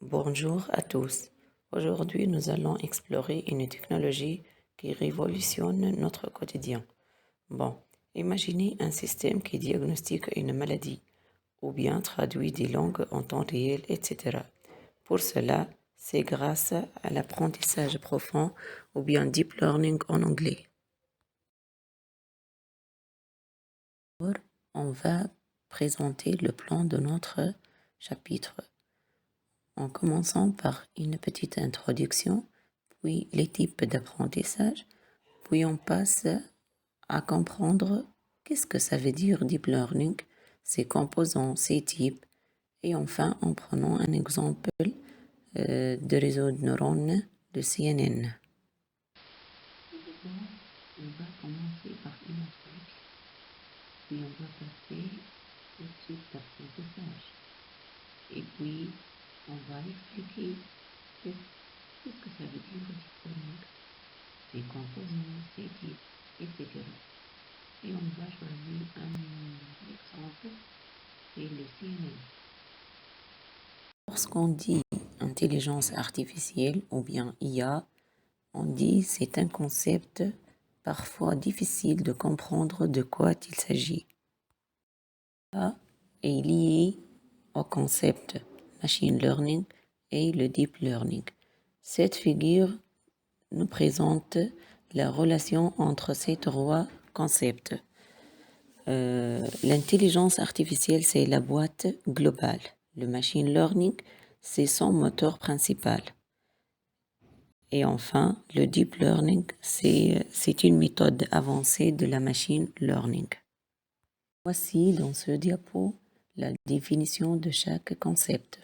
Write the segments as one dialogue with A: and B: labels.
A: Bonjour à tous. Aujourd'hui, nous allons explorer une technologie qui révolutionne notre quotidien. Imaginez un système qui diagnostique une maladie ou bien traduit des langues en temps réel, etc. Pour cela, c'est grâce à l'apprentissage profond ou bien deep learning en anglais. On va présenter le plan de notre chapitre, en commençant par une petite introduction, puis les types d'apprentissage, puis on passe à comprendre qu'est-ce que ça veut dire deep learning, ses composants, ses types, et enfin en prenant un exemple de réseau de neurones de CNN. On va commencer par une approche, puis on va passer au type d'apprentissage. Et puis, on va expliquer qu'est-ce que ça veut dire deep learning, ses composants, ses types, etc. Et on va choisir un exemple, c'est le CNN. Lorsqu'on dit intelligence artificielle ou bien IA, on dit c'est un concept parfois difficile de comprendre de quoi il s'agit. IA est lié au concept machine learning et le deep learning. Cette figure nous présente la relation entre ces trois concepts. L'intelligence artificielle, c'est la boîte globale. Le machine learning, c'est son moteur principal. Et enfin, le deep learning, c'est une méthode avancée de la machine learning. Voici dans ce diapo la définition de chaque concept.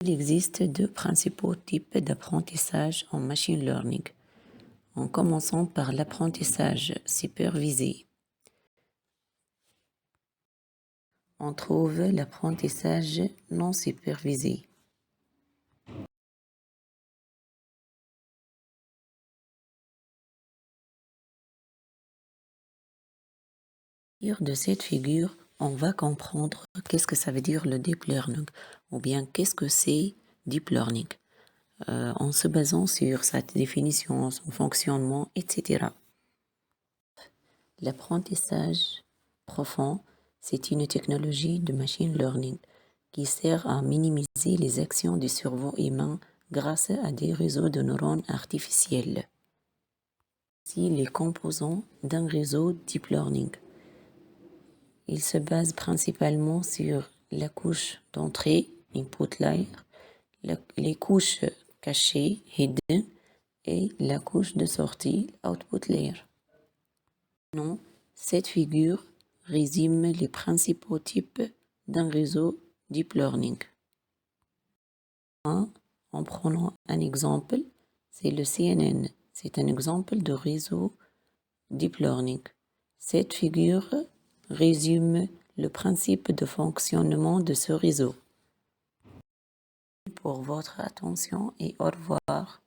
A: Il existe deux principaux types d'apprentissage en machine learning, en commençant par l'apprentissage supervisé. On trouve l'apprentissage non supervisé. De cette figure, on va comprendre qu'est-ce que ça veut dire le deep learning, ou bien qu'est-ce que c'est deep learning, en se basant sur sa définition, son fonctionnement, etc. L'apprentissage profond, c'est une technologie de machine learning qui sert à minimiser les actions du cerveau humain grâce à des réseaux de neurones artificiels. Voici les composants d'un réseau deep learning. Il se base principalement sur la couche d'entrée, input layer, les couches cachées, hidden, et la couche de sortie, output layer. Non, cette figure résume les principaux types d'un réseau deep learning. En prenant un exemple, c'est le CNN. C'est un exemple de réseau deep learning. Cette figure résume le principe de fonctionnement de ce réseau. Pour votre attention et au revoir.